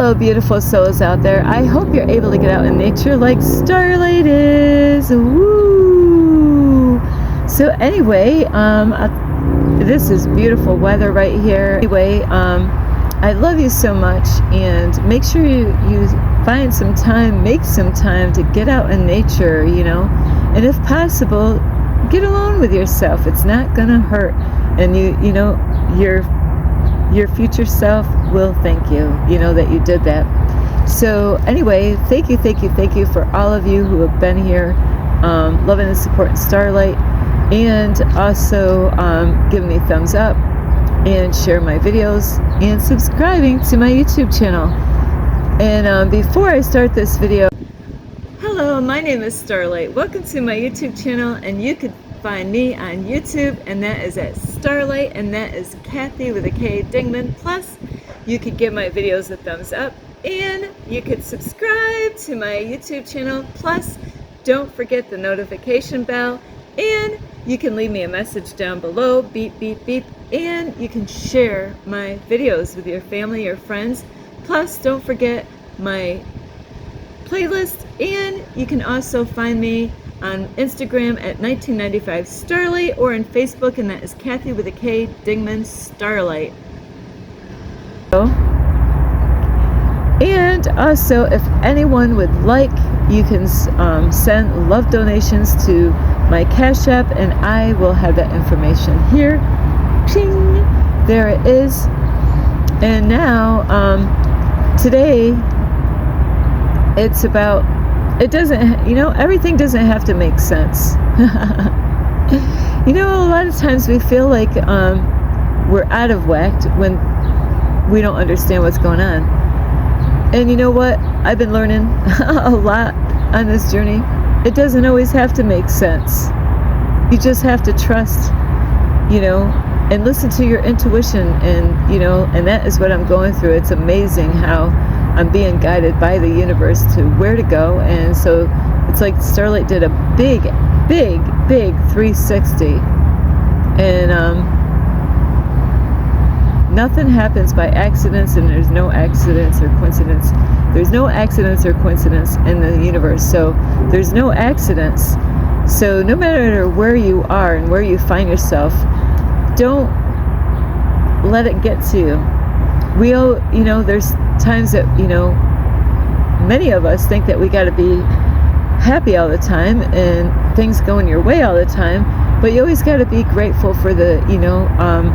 Hello, beautiful souls out there. I hope you're able to get out in nature like Starlight is. Woo! So anyway, this is beautiful weather right here. Anyway, I love you so much, and make sure you find some time, make some time to get out in nature, and if possible, get alone with yourself. It's not gonna hurt, and your future self will thank you, that you did that. So anyway, thank you for all of you who have been here, loving and supporting Starlight, and also giving me thumbs up and share my videos and subscribing to my YouTube channel. And before I start this video, hello, my name is Starlight. Welcome to my YouTube channel, and you could find me on YouTube, and that is at Starlight, and that is Kathy with a K Dingman. Plus, you could give my videos a thumbs up, and you could subscribe to my YouTube channel. Plus, don't forget the notification bell, and you can leave me a message down below, beep, beep, beep, and you can share my videos with your family, your friends. Plus, don't forget my playlist, and you can also find me on Instagram at 1995 Starlight, or on Facebook, and that is Kathy with a K Dingman Starlight. And also, if anyone would like, you can send love donations to my Cash App, and I will have that information here. Ping! There it is. And now, today, it's about, it doesn't, everything doesn't have to make sense. A lot of times we feel like we're out of whack when we don't understand what's going on. And you know what? I've been learning a lot on this journey. It doesn't always have to make sense. You just have to trust, and listen to your intuition, and and that is what I'm going through. It's amazing how I'm being guided by the universe to where to go. And so it's like Starlight did a big 360, and nothing happens by accidents, and there's no accidents or coincidence. There's no accidents or coincidence in the universe, so there's no accidents. So no matter where you are and where you find yourself, don't let it get to you. We all, there's times that, many of us think that we got to be happy all the time and things going your way all the time, but you always got to be grateful for the,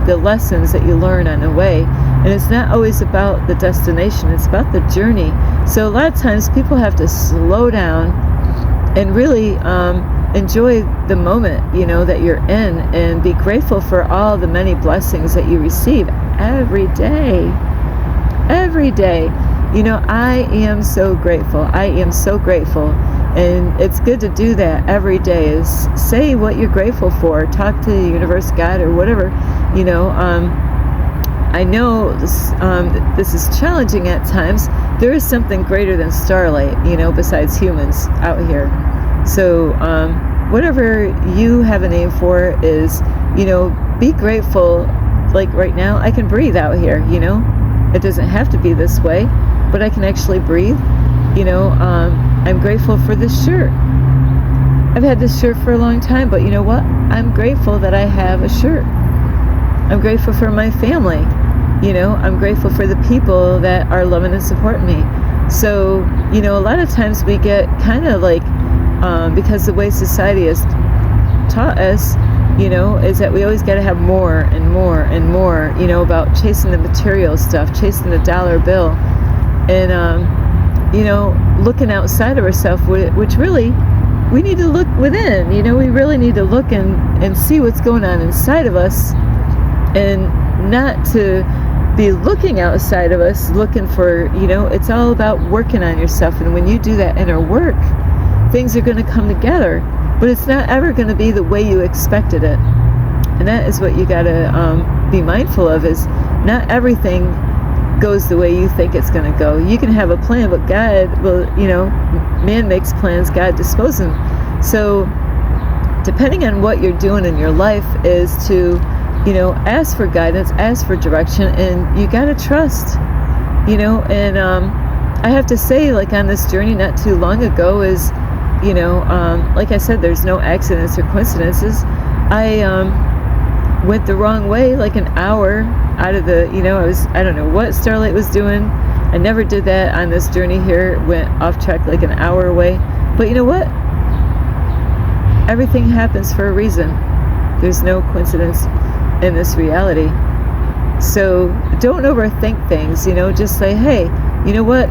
the lessons that you learn on the way. And it's not always about the destination, it's about the journey. So a lot of times people have to slow down and really enjoy the moment, that you're in, and be grateful for all the many blessings that you receive every day. Every day. I am so grateful. I am so grateful. And it's good to do that every day, is say what you're grateful for. Talk to the universe, God, or whatever. I know this is challenging at times. There is something greater than Starlight, besides humans out here. So whatever you have a name for is, be grateful. Like right now, I can breathe out here, It doesn't have to be this way, but I can actually breathe. I'm grateful for this shirt. I've had this shirt for a long time, but you know what? I'm grateful that I have a shirt. I'm grateful for my family. I'm grateful for the people that are loving and supporting me. So, a lot of times we get kind of like, because the way society has taught us, is that we always got to have more and more and more, about chasing the material stuff, chasing the dollar bill, and, looking outside of ourselves, which really, we need to look within. We really need to look and see what's going on inside of us, and not to be looking outside of us, looking for, it's all about working on yourself. And when you do that inner work, things are going to come together. But it's not ever going to be the way you expected it. And that is what you got to be mindful of, is not everything goes the way you think it's going to go. You can have a plan, but God will, man makes plans, God disposes them. So depending on what you're doing in your life is to, ask for guidance, ask for direction, and you got to trust, and I have to say, like, on this journey not too long ago is, like I said, there's no accidents or coincidences. I went the wrong way like an hour out of the, I don't know what Starlight was doing. I never did that on this journey here. Went off track like an hour away. But you know what? Everything happens for a reason. There's no coincidence in this reality. So don't overthink things, just say, hey, you know what?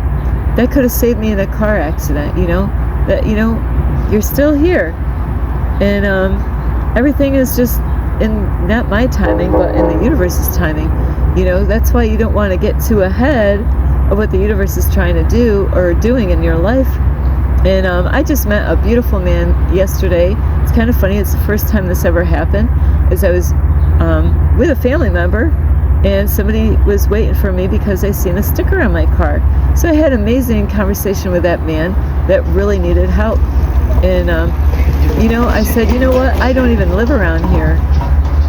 That could have saved me in a car accident, that, you're still here. And everything is just in not my timing, but in the universe's timing. That's why you don't want to get too ahead of what the universe is trying to do or doing in your life. And I just met a beautiful man yesterday. It's kind of funny. It's the first time this ever happened. Is I was with a family member, and somebody was waiting for me because they seen a sticker on my car. So I had an amazing conversation with that man that really needed help. And I said, you know what? I don't even live around here.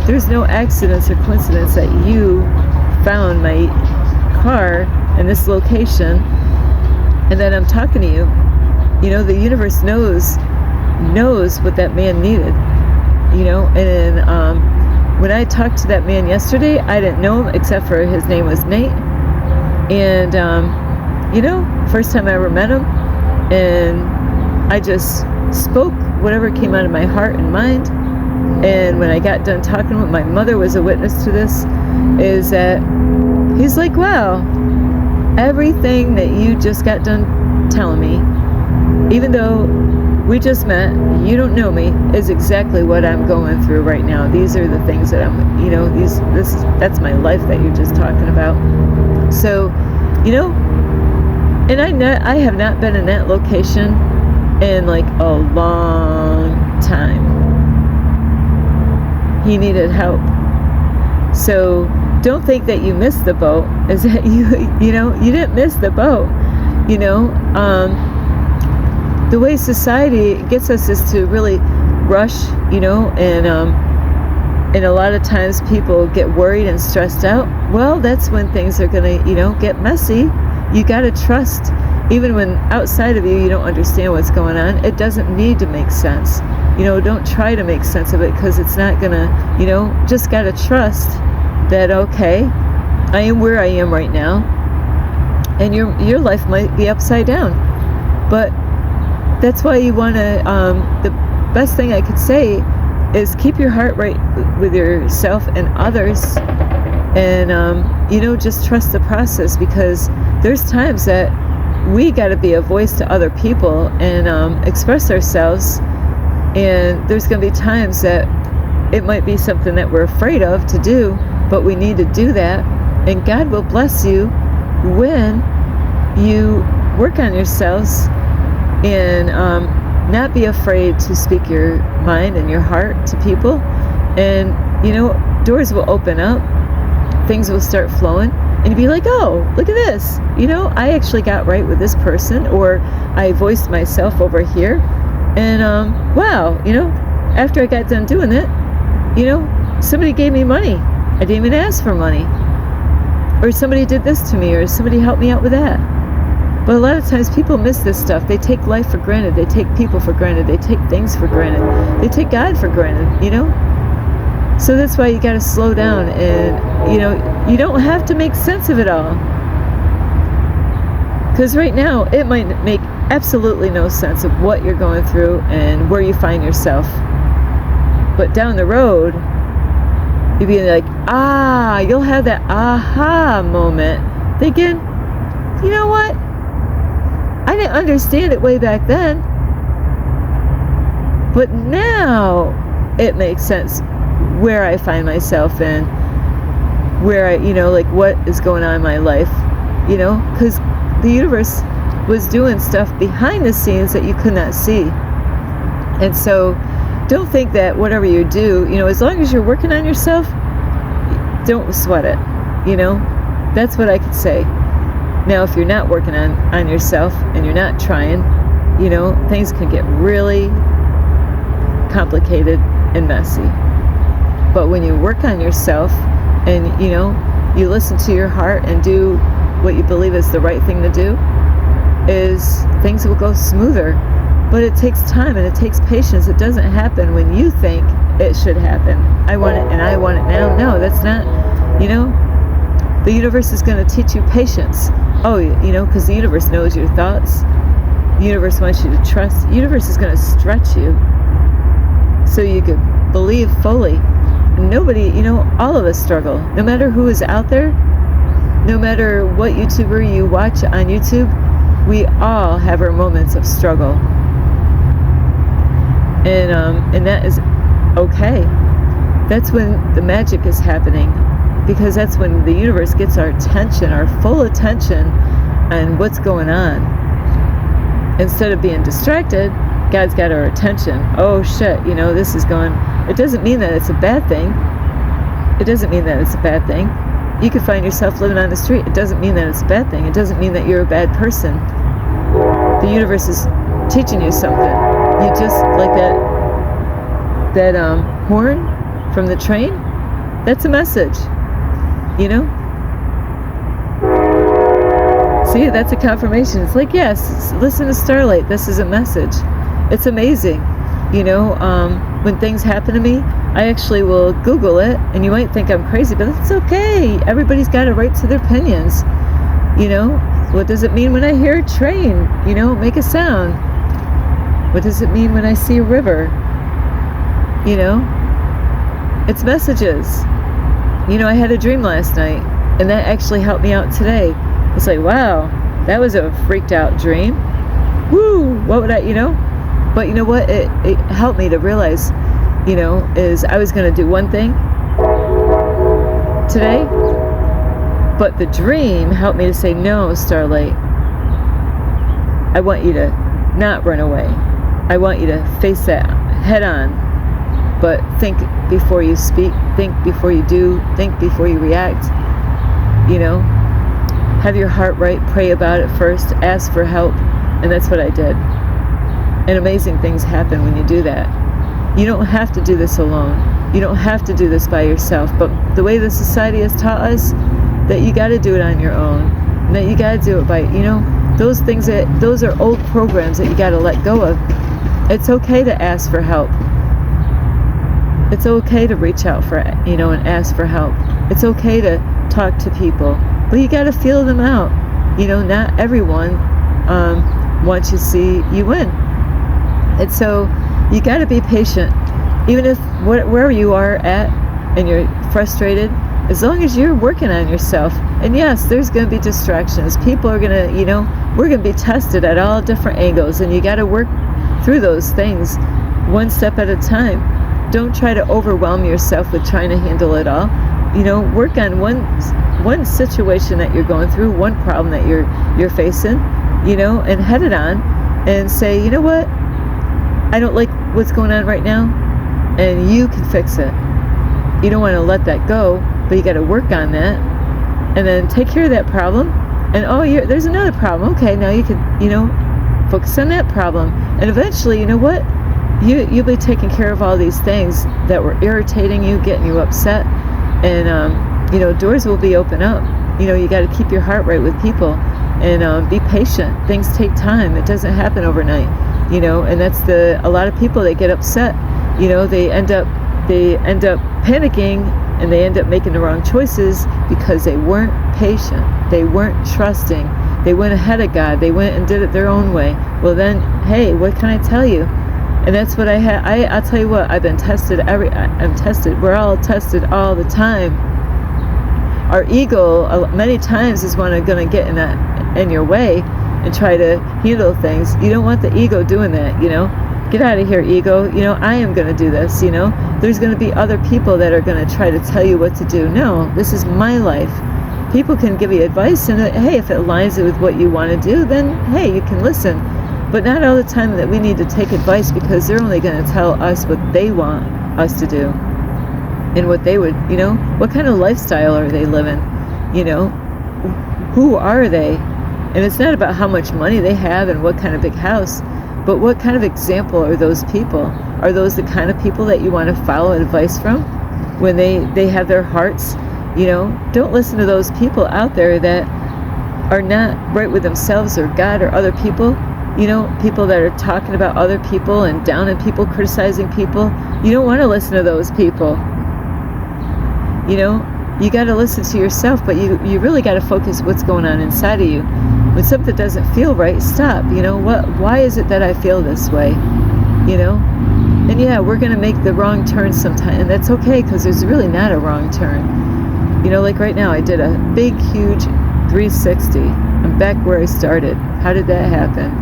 There's no accidents or coincidence that you found my car in this location and that I'm talking to you. The universe knows what that man needed, and when I talked to that man yesterday, I didn't know him except for his name was Nate. And, first time I ever met him, and I just spoke whatever came out of my heart and mind. And when I got done talking with my mother was a witness to this, is that he's like, wow, everything that you just got done telling me, even though we just met, you don't know me, is exactly what I'm going through right now. These are the things that I'm, that's my life that you're just talking about. So, and I have not been in that location in like a long time. He needed help. So don't think that you missed the boat. Is that you didn't miss the boat. The way society gets us is to really rush, and a lot of times people get worried and stressed out. Well, that's when things are gonna, get messy. You gotta trust, even when outside of you, you don't understand what's going on. It doesn't need to make sense. Don't try to make sense of it, because it's not gonna, just gotta trust that, okay, I am where I am right now, and your life might be upside down, but that's why you want to, the best thing I could say is keep your heart right with yourself and others, and just trust the process, because there's times that we got to be a voice to other people and express ourselves, and there's going to be times that it might be something that we're afraid of to do, but we need to do that, and God will bless you when you work on yourselves and not be afraid to speak your mind and your heart to people. And doors will open up, things will start flowing, and you'll be like, oh, look at this, I actually got right with this person, or I voiced myself over here, and wow, after I got done doing it, somebody gave me money. I didn't even ask for money, or somebody did this to me, or somebody helped me out with that. But a lot of times people miss this stuff. They take life for granted. They take people for granted. They take things for granted. They take God for granted, So that's why you got to slow down, and, you don't have to make sense of it all. Because right now, it might make absolutely no sense of what you're going through and where you find yourself. But down the road, you'll be like, you'll have that aha moment, thinking, you know what? I didn't understand it way back then, but now it makes sense where I find myself and where I, what is going on in my life, because the universe was doing stuff behind the scenes that you could not see. And so don't think that whatever you do, as long as you're working on yourself, don't sweat it, that's what I could say. Now, if you're not working on yourself and you're not trying, things can get really complicated and messy. But when you work on yourself and, you listen to your heart and do what you believe is the right thing to do, things will go smoother. But it takes time and it takes patience. It doesn't happen when you think it should happen. I want it and I want it now. No, that's not, the universe is going to teach you patience. Oh, because the universe knows your thoughts. The universe wants you to trust. The universe is going to stretch you so you can believe fully. Nobody, all of us struggle. No matter who is out there, no matter what YouTuber you watch on YouTube, we all have our moments of struggle. And that is okay. That's when the magic is happening, because that's when the universe gets our attention, our full attention on what's going on. Instead of being distracted, God's got our attention. Oh shit, this is going. It doesn't mean that it's a bad thing. It doesn't mean that it's a bad thing. You could find yourself living on the street. It doesn't mean that it's a bad thing. It doesn't mean that you're a bad person. The universe is teaching you something. You just like that horn from the train. That's a message. See, that's a confirmation. It's like, yes, listen to Starlight. This is a message. It's amazing. When things happen to me, I actually will Google it, and you might think I'm crazy, but it's okay. Everybody's got a right to their opinions. What does it mean when I hear a train, make a sound? What does it mean when I see a river? It's messages. I had a dream last night, and that actually helped me out today. It's like, wow, that was a freaked out dream. Woo, what would I, But you know what? It helped me to realize, is I was going to do one thing today, but the dream helped me to say, no, Starlight, I want you to not run away. I want you to face that head on, but think before you speak, think before you do, think before you react, have your heart right, pray about it first, ask for help, and that's what I did. And amazing things happen when you do that. You don't have to do this alone. You don't have to do this by yourself. But the way the society has taught us that you got to do it on your own, and that you got to do it by, those are old programs that you got to let go of. It's okay to ask for help. It's okay to reach out for, and ask for help. It's okay to talk to people, but you got to feel them out. Not everyone wants to see you win. And so you got to be patient, even if wherever you are at and you're frustrated, as long as you're working on yourself. And yes, there's going to be distractions. People are going to, we're going to be tested at all different angles, and you got to work through those things one step at a time. Don't try to overwhelm yourself with trying to handle it all. Work on one situation that you're going through, one problem that you're facing, and head it on and say, you know what? I don't like what's going on right now, and you can fix it. You don't want to let that go, but you got to work on that, and then take care of that problem. And there's another problem. Okay, now you can, focus on that problem, and eventually, you know what? You'll be taking care of all these things that were irritating you, getting you upset, and doors will be open up. You got to keep your heart right with people, and be patient. Things take time. It doesn't happen overnight. And that's a lot of people, they get upset. They end up panicking, and they end up making the wrong choices because they weren't patient. They weren't trusting. They went ahead of God. They went and did it their own way. Well then, hey, what can I tell you? And that's what I had. I'll tell you what, I've been tested. I'm tested. We're all tested all the time. Our ego many times is going to get in your way and try to handle things. You don't want the ego doing that, Get out of here, ego. I am going to do this, There's going to be other people that are going to try to tell you what to do. No, this is my life. People can give you advice, and hey, if it aligns with what you want to do, then hey, you can listen. But not all the time that we need to take advice, because they're only going to tell us what they want us to do. And what they would, what kind of lifestyle are they living? Who are they? And it's not about how much money they have and what kind of big house, but what kind of example are those people? Are those the kind of people that you want to follow advice from when they have their hearts? Don't listen to those people out there that are not right with themselves or God or other people, people that are talking about other people and downing people, criticizing people, you don't want to listen to those people. You got to listen to yourself, but you really got to focus what's going on inside of you. When something doesn't feel right, stop. Why is it that I feel this way? And yeah, we're going to make the wrong turn sometime, and that's okay, because there's really not a wrong turn. Like right now, I did a big, huge 360. I'm back where I started. How did that happen?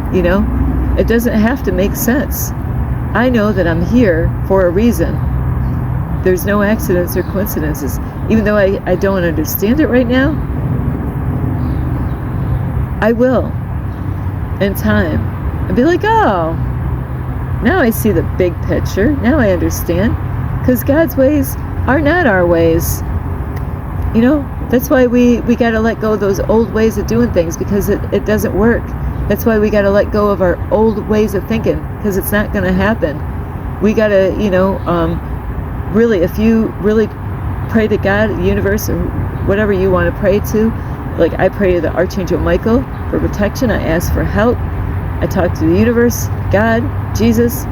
It doesn't have to make sense. I know that I'm here for a reason. There's no accidents or coincidences. Even though I don't understand it right now, I will in time. And be like, oh, now I see the big picture. Now I understand. Because God's ways are not our ways. That's why we got to let go of those old ways of doing things, because it doesn't work. That's why we got to let go of our old ways of thinking, because it's not going to happen. We got to, really, if you really pray to God, the universe, or whatever you want to pray to, like I pray to the Archangel Michael for protection. I ask for help. I talk to the universe, God, Jesus,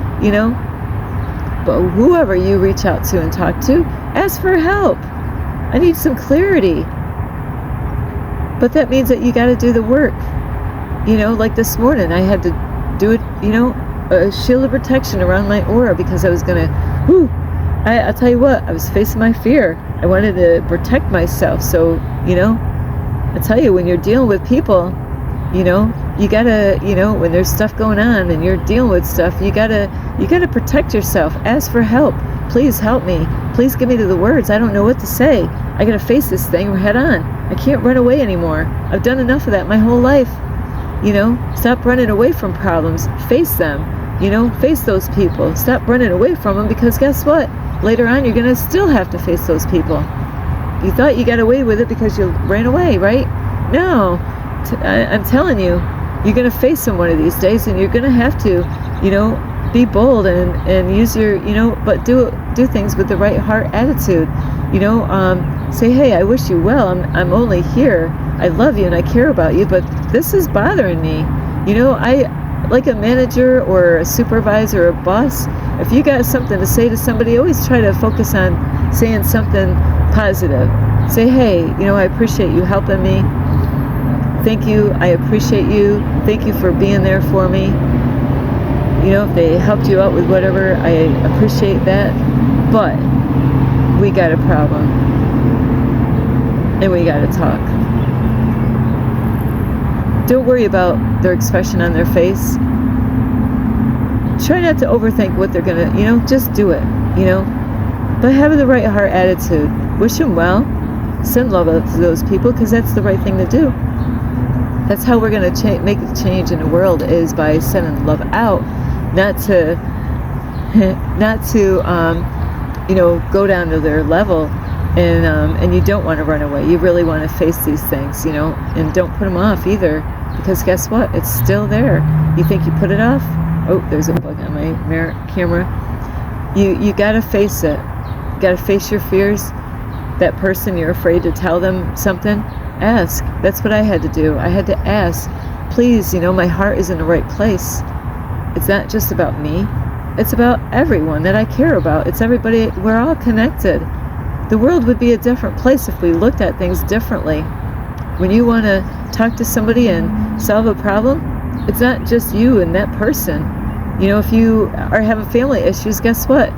But whoever you reach out to and talk to, ask for help. I need some clarity. But that means that you got to do the work. Like this morning, I had to do it, a shield of protection around my aura, because I was going to, I'll tell you what, I was facing my fear. I wanted to protect myself. So, I tell you, when you're dealing with people, you gotta, when there's stuff going on and you're dealing with stuff, you gotta protect yourself. Ask for help. Please help me. Please give me the words. I don't know what to say. I gotta face this thing head on. I can't run away anymore. I've done enough of that my whole life. Stop running away from problems. Face them. Face those people. Stop running away from them, because guess what? Later on, you're gonna still have to face those people. You thought you got away with it because you ran away, right? No. I'm telling you, you're going to face them one of these days, and you're going to have to, be bold and use your, but do things with the right heart attitude. Say, hey, I wish you well. I'm only here. I love you and I care about you, but this is bothering me. I, like a manager or a supervisor or a boss, if you got something to say to somebody, always try to focus on saying something positive. Say, hey, I appreciate you helping me. Thank you. I appreciate you. Thank you for being there for me. If they helped you out with whatever, I appreciate that. But we got a problem. And we got to talk. Don't worry about their expression on their face. Try not to overthink what they're going to, just do it, But have the right heart attitude. Wish them well. Send love out to those people, because that's the right thing to do. That's how we're going to make a change in the world, is by sending love out, not to go down to their level, and you don't want to run away. You really want to face these things, and don't put them off either, because guess what? It's still there. You think you put it off? Oh, there's a bug on my camera. You got to face it. You got to face your fears. That person you're afraid to tell them something, ask. That's what I had to do. I had to ask. Please, my heart is in the right place. It's not just about me. It's about everyone that I care about. It's everybody. We're all connected. The world would be a different place if we looked at things differently. When you want to talk to somebody and solve a problem, it's not just you and that person. If you are having family issues, guess what?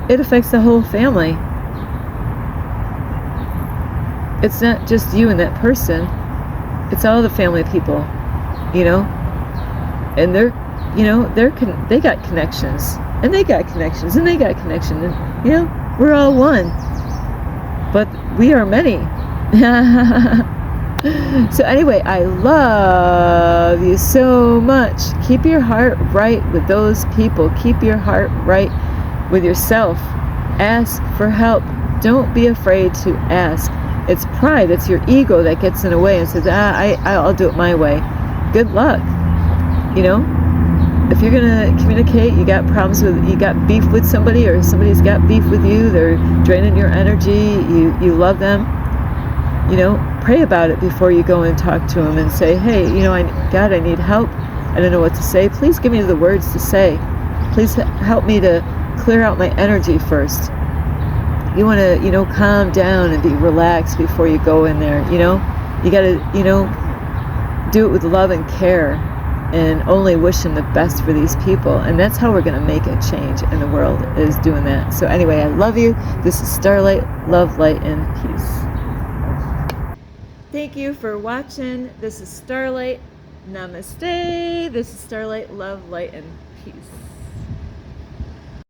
It affects the whole family. It's not just you and that person. It's all the family people, and they got connections, and they got connections, and they got connections, and we're all one, but we are many. So anyway, I love you so much. Keep your heart right with those people. Keep your heart right with yourself. Ask for help. Don't be afraid to ask. It's pride. It's your ego that gets in the way and says, I'll do it my way. Good luck. If you're going to communicate, you got beef with somebody, or somebody's got beef with you, they're draining your energy, you love them, pray about it before you go and talk to him and say, hey, God, I need help. I don't know what to say. Please give me the words to say. Please help me to clear out my energy first. You want to, calm down and be relaxed before you go in there. You got to, do it with love and care and only wishing the best for these people. And that's how we're going to make a change in the world, is doing that. So anyway, I love you. This is Starlight. Love, light, and peace. Thank you for watching. This is Starlight. Namaste. This is Starlight. Love, light, and peace.